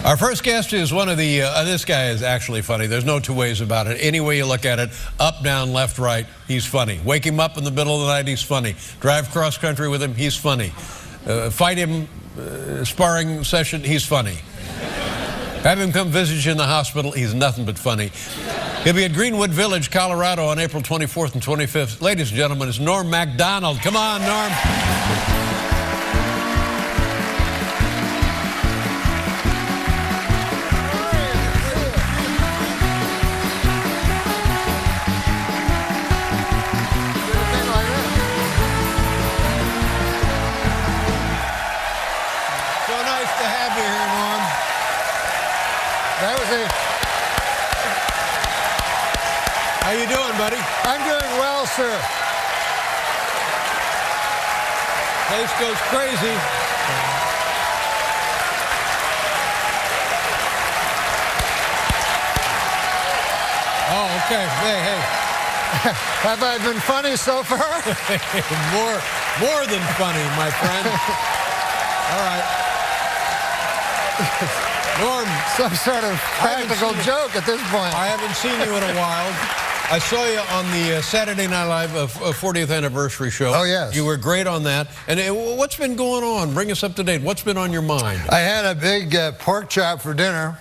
Our first guest is one of the, this guy is actually funny. There's no two ways about it. Any way you look at it, up, down, left, right, he's funny. Wake him up in the middle of the night, he's funny. Drive cross country with him, he's funny. Fight him, sparring session, he's funny. Have him come visit you in the hospital, he's nothing but funny. He'll be at Greenwood Village, Colorado on April 24th and 25th. Ladies and gentlemen, it's Norm Macdonald. Come on, Norm. How you doing, buddy? I'm doing well, sir. Place goes crazy. Oh, okay. Hey. Have I been funny so far? more than funny, my friend. All right. Norm. Some sort of practical joke at this point. I haven't seen you in a while. I saw you on the Saturday Night Live 40th anniversary show. Oh, yes. You were great on that. And what's been going on? Bring us up to date. What's been on your mind? I had a big pork chop for dinner.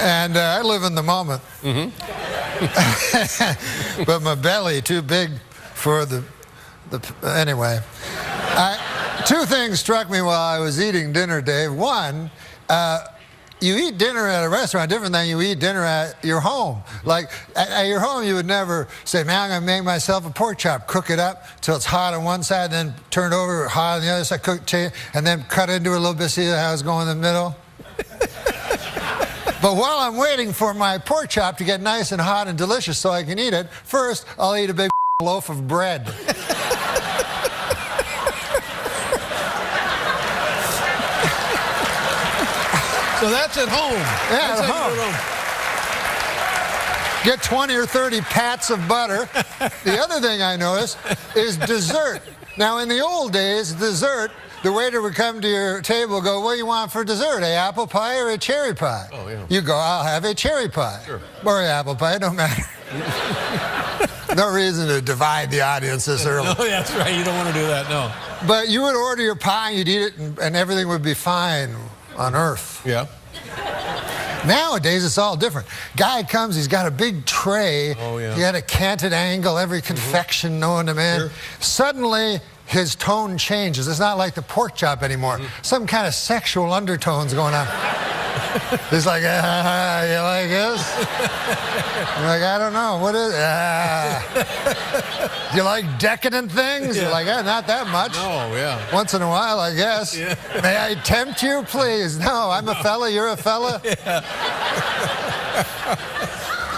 And I live in the moment. Mm-hmm. But my belly too big for the anyway. Two things struck me while I was eating dinner, Dave. One, you eat dinner at a restaurant different than you eat dinner at your home. Like, at your home, you would never say, man, I'm going to make myself a pork chop, cook it up till it's hot on one side, then turn it over, hot on the other side, cook it, and then cut into it a little bit, see how it's going in the middle. But while I'm waiting for my pork chop to get nice and hot and delicious so I can eat it, first, I'll eat a big loaf of bread. So that's at home. Yeah, at home. Get 20 or 30 pats of butter. The other thing I noticed is dessert. Now, in the old days, dessert, the waiter would come to your table and go, what do you want for dessert, an apple pie or a cherry pie? Oh, yeah. You go, I'll have a cherry pie. Sure. Or an apple pie, don't matter. No reason to divide the audience this early. No, that's right. You don't want to do that, no. But you would order your pie, you'd eat it, and everything would be fine on earth. Yeah. Nowadays, it's all different. Guy comes, he's got a big tray. Oh, yeah. He had a canted angle, every confection known to man. Sure. Suddenly, his tone changes. It's not like the pork chop anymore. Some kind of sexual undertones going on. He's like, you like this? You're like, I don't know. What is You like decadent things? Yeah. You're like, not that much. No, yeah. Once in a while, I guess. Yeah. May I tempt you, please? No, I'm a fella, you're a fella. Yeah.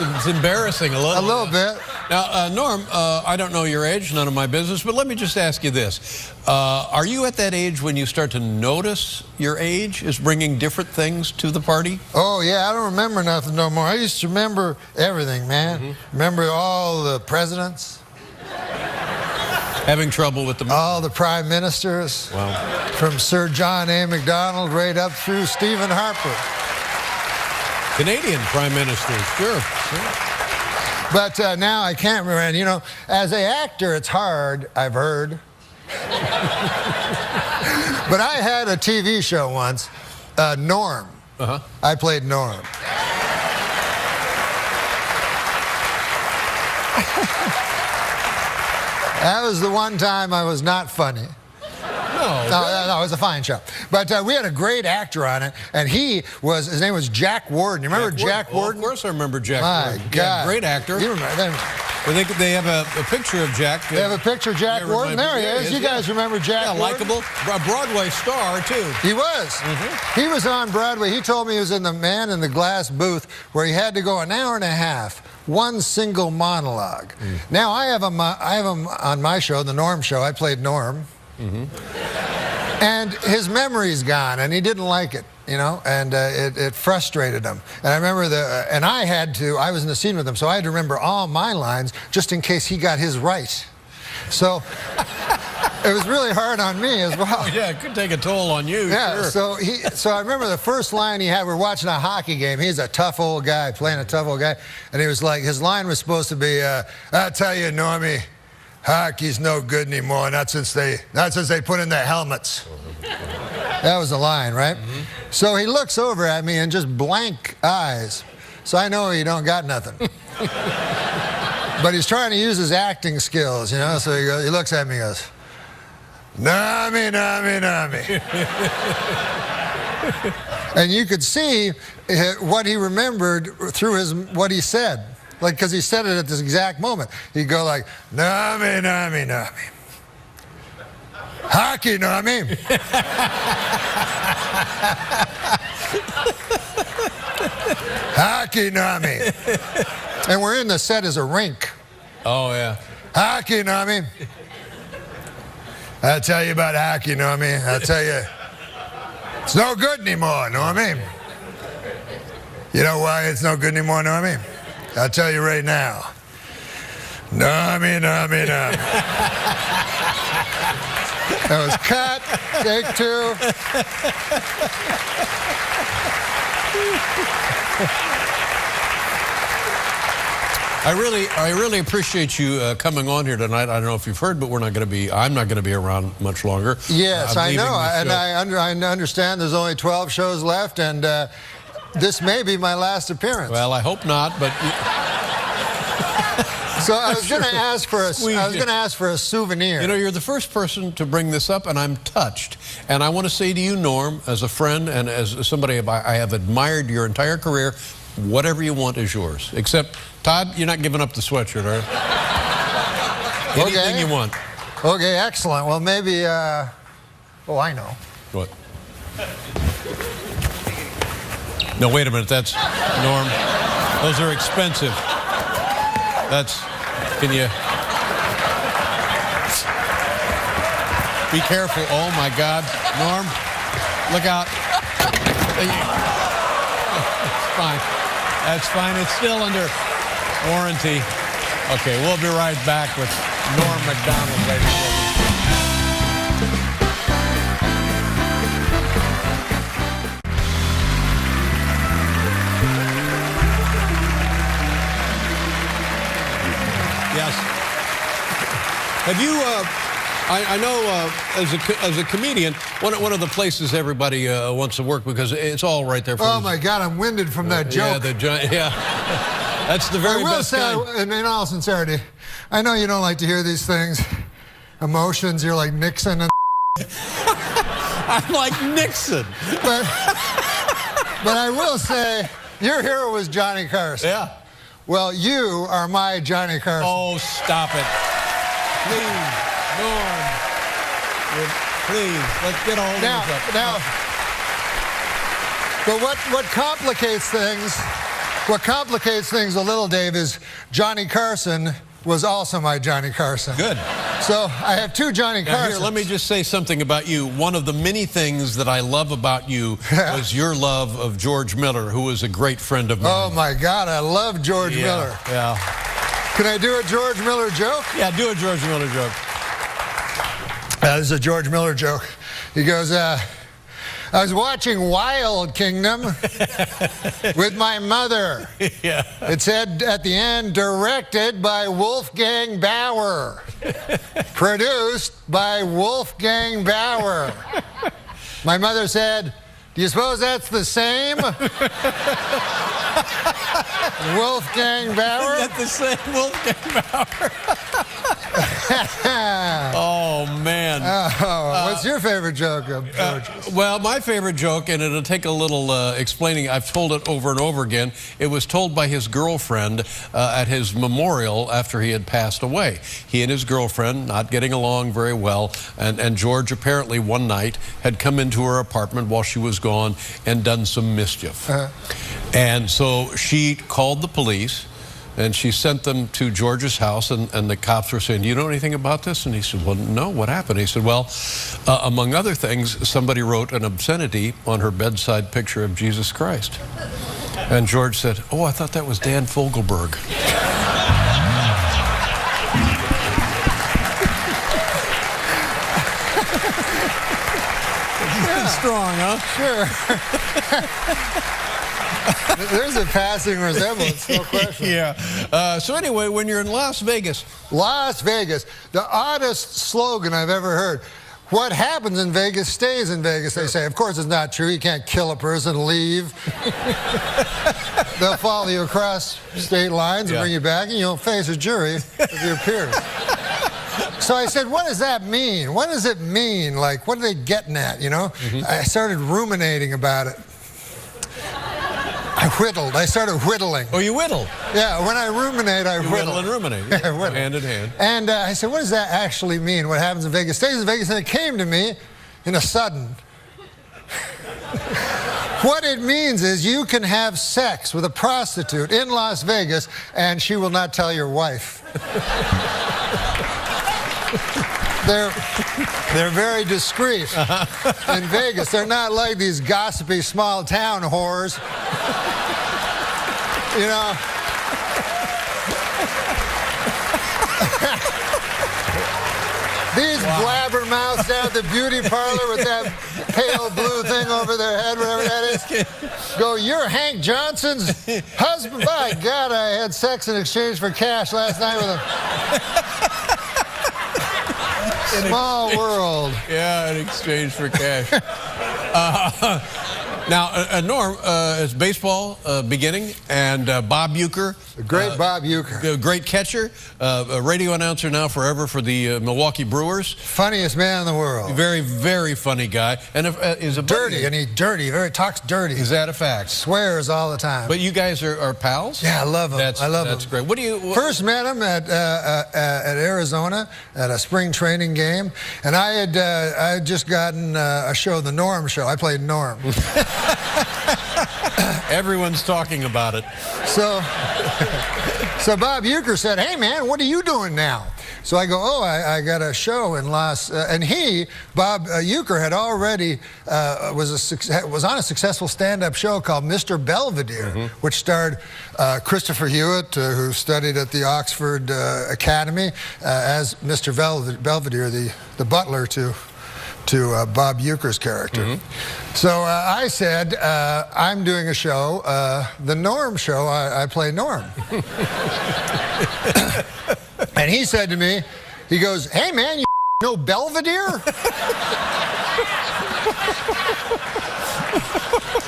It's embarrassing a little. A little bit. Now, Norm, I don't know your age, none of my business, but let me just ask you this. Are you at that age when you start to notice your age is bringing different things to the party? Oh, yeah, I don't remember nothing no more. I used to remember everything, man. Mm-hmm. Remember all the presidents. Having trouble with the... All the prime ministers. Wow. From Sir John A. Macdonald right up through Stephen Harper. Canadian prime ministers, sure. But now I can't remember. And, you know, as an actor, it's hard, I've heard. But I had a TV show once, Norm. Uh-huh. I played Norm. That was the one time I was not funny. No, it was a fine show. But we had a great actor on it, and his name was Jack Warden. You remember Jack Warden? Of course I remember Jack Warden. My God. Yeah, great actor. You remember them? They have a picture of Jack. They have a picture of Jack Warden. There he is. You guys remember Jack Warden? Likeable. A Broadway star, too. He was. Mm-hmm. He was on Broadway. He told me he was in the Man in the Glass booth where he had to go an hour and a half, one single monologue. Now, I have him on my show, the Norm Show. I played Norm. Mm-hmm. And his memory's gone, and he didn't like it, you know, and it frustrated him. And I remember I was in the scene with him, so I had to remember all my lines just in case he got his right. So it was really hard on me as well. Yeah, it could take a toll on you. Yeah, sure. so I remember the first line he had, we were watching a hockey game. He's a tough old guy, playing a tough old guy. And he was like, his line was supposed to be, I tell you, Normie, hockey's no good anymore, not since they put in their helmets. That was the line, right? Mm-hmm. So he looks over at me and just blank eyes. So I know he don't got nothing. But he's trying to use his acting skills, you know? So he looks at me and goes, Normie, Normie, Normie. And you could see what he remembered through what he said. Like, because he said it at this exact moment. He'd go like, Normie, Normie, Normie. Hockey, Normie. Hockey, Normie. And we're in the set as a rink. Oh, yeah. Hockey, Normie. I'll tell you about hockey, Normie. I'll tell you, it's no good anymore, Normie. You know why it's no good anymore, Normie? I'll tell you right now. Normie, Normie, Normie. That was cut. Take two. I really appreciate you coming on here tonight. I don't know if you've heard, but I'm not going to be around much longer. Yes, I know, and I understand there's only 12 shows left, and this may be my last appearance. Well, I hope not, but. So I was going to ask for a souvenir. You know, you're the first person to bring this up, and I'm touched. And I want to say to you, Norm, as a friend and as somebody I have admired your entire career, whatever you want is yours. Except, Todd, you're not giving up the sweatshirt, are you? Anything you want. Okay, excellent. Well, maybe, oh, I know. What? No, wait a minute. That's, Norm, those are expensive. Can you? Be careful. Oh, my God. Norm, look out. It's fine. That's fine. It's still under warranty. Okay, we'll be right back with Norm Macdonald, ladies and gentlemen. Yes. Have you, I know as a comedian, one of the places everybody wants to work because it's all right there for Oh, my God, I'm winded from that joke. Yeah, that's the very best kind. I will say, in all sincerity, I know you don't like to hear these things. Emotions, you're like Nixon and I'm like Nixon. But I will say, your hero was Johnny Carson. Yeah. Well, you are my Johnny Carson. Oh, stop it. Please, Norm. Please, let's get all this up. Now, but what complicates things a little, Dave, is Johnny Carson was also my Johnny Carson. Good. So I have two Johnny Carsons. Here, let me just say something about you. One of the many things that I love about you was your love of George Miller, who was a great friend of mine. Oh, my God, I love George Miller. Yeah. Can I do a George Miller joke? Yeah, do a George Miller joke. This is a George Miller joke. He goes, I was watching Wild Kingdom with my mother. Yeah. It said at the end, directed by Wolfgang Bauer. Produced by Wolfgang Bauer. My mother said, do you suppose that's the same? Wolfgang Bauer? Is that the same Wolfgang Bauer? Oh, man. What's your favorite joke of George's? Well, my favorite joke, and it'll take a little explaining. I've told it over and over again. It was told by his girlfriend at his memorial after he had passed away. He and his girlfriend not getting along very well, and George apparently one night had come into her apartment while she was gone and done some mischief. And so she called the police. And she sent them to George's house, and the cops were saying, do you know anything about this? And he said, well, no, what happened? He said, well, among other things, somebody wrote an obscenity on her bedside picture of Jesus Christ. And George said, oh, I thought that was Dan Fogelberg. strong, huh? Sure. There's a passing resemblance, no question. Yeah. So anyway, when you're in Las Vegas. Las Vegas, the oddest slogan I've ever heard. What happens in Vegas stays in Vegas, they say. Of course, it's not true. You can't kill a person, leave. They'll follow you across state lines and bring you back, and you'll face a jury of your peers. So I said, what does that mean? What does it mean? Like, what are they getting at, you know? I started ruminating about it. I whittled. I started whittling. Oh, you whittle? Yeah, when I ruminate, I whittle. Whittle and ruminate. Yeah, whittle. Hand in hand. And I said, what does that actually mean? What happens in Vegas stays in Vegas. And it came to me in a sudden. What it means is you can have sex with a prostitute in Las Vegas and she will not tell your wife. They're very discreet in Vegas. They're not like these gossipy small town whores. You know. These blabbermouths down at the beauty parlor with that pale blue thing over their head, whatever that is, go, you're Hank Johnson's husband? By God, I had sex in exchange for cash last night with him. Small world. Yeah, in exchange for cash. Now, Norm, it's baseball beginning, and Bob Uecker. The great Bob Uecker. Great catcher, a radio announcer now forever for the Milwaukee Brewers. Funniest man in the world. Very, very funny guy. And is a dirty, and he's dirty, very talks dirty. Is that a fact? Swears all the time. But you guys are pals? Yeah, I love him. I love him. That's great. What do you... First met him at Arizona at a spring training game, and I had just gotten a show, the Norm Show. I played Norm. Everyone's talking about it. So Bob Uecker said, hey, man, what are you doing now? So I go, oh, I got a show in and Bob Uecker, had already was on a successful stand-up show called Mr. Belvedere, which starred Christopher Hewitt, who studied at the Oxford Academy, as Mr. Belvedere, the butler to Bob Uecker's character. So I said, I'm doing a show, the Norm Show. I play Norm. And he said to me, he goes, hey, man, you know Belvedere?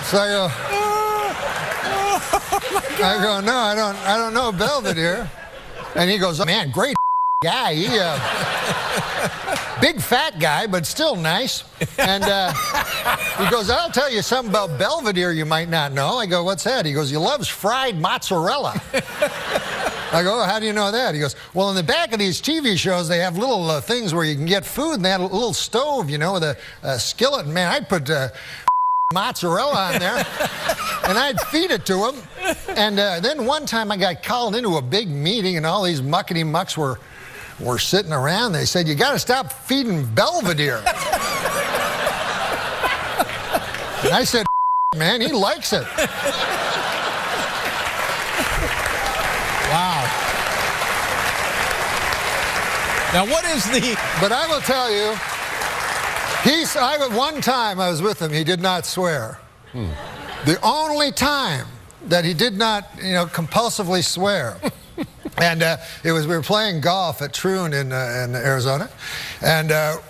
So I go, no, I don't know Belvedere. And he goes, man, great guy. He, big fat guy, but still nice. And he goes, I'll tell you something about Belvedere you might not know. I go, what's that? He goes, he loves fried mozzarella. I go, oh, how do you know that? He goes, well, in the back of these TV shows, they have little things where you can get food, and they had a little stove, you know, with a skillet. And man, I'd put mozzarella on there, and I'd feed it to him. And then one time I got called into a big meeting, and all these muckety mucks were sitting around. They said, you got to stop feeding Belvedere. And I said, man, he likes it. Wow. Now, what is the... But I will tell you, one time I was with him, he did not swear. The only time that he did not, you know, compulsively swear. And we were playing golf at Troon in Arizona, and it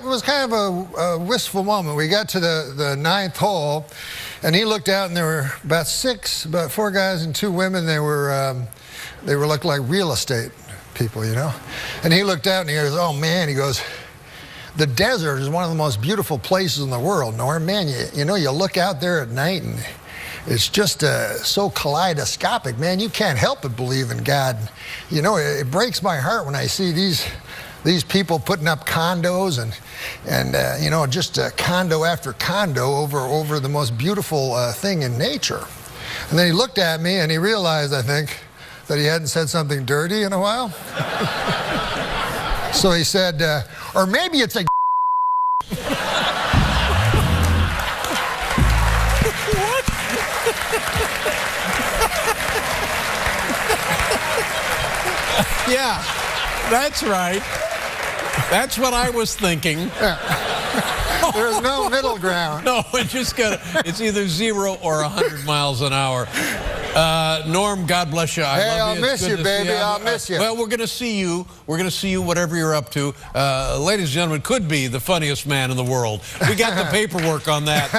was kind of a wistful moment. We got to the ninth hole, and he looked out, and there were about 4 guys and 2 women. They were looked like real estate people, you know. And he looked out, and he goes, "Oh man," he goes, "the desert is one of the most beautiful places in the world, Norm. Man, you know, you look out there at night, and it's just so kaleidoscopic, man. You can't help but believe in God. You know, it breaks my heart when I see these people putting up condos and you know, just condo after condo over the most beautiful thing in nature." And then he looked at me and he realized, I think, that he hadn't said something dirty in a while. So he said, or maybe it's a Yeah, that's right. That's what I was thinking. Yeah. There's no middle ground. No, it's either 0 or 100 miles an hour. Norm, God bless you. Hey, I'll miss you, baby. I'll miss you. Well, we're going to see you. We're going to see you whatever you're up to. Ladies and gentlemen, could be the funniest man in the world. We got the paperwork on that.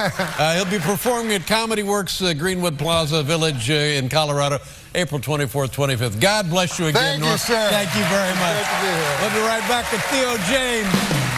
He'll be performing at Comedy Works, Greenwood Plaza Village in Colorado, April 24th, 25th. God bless you again, Norm. Thank you, sir. Thank you very much. Great to be here. We'll be right back with Theo James.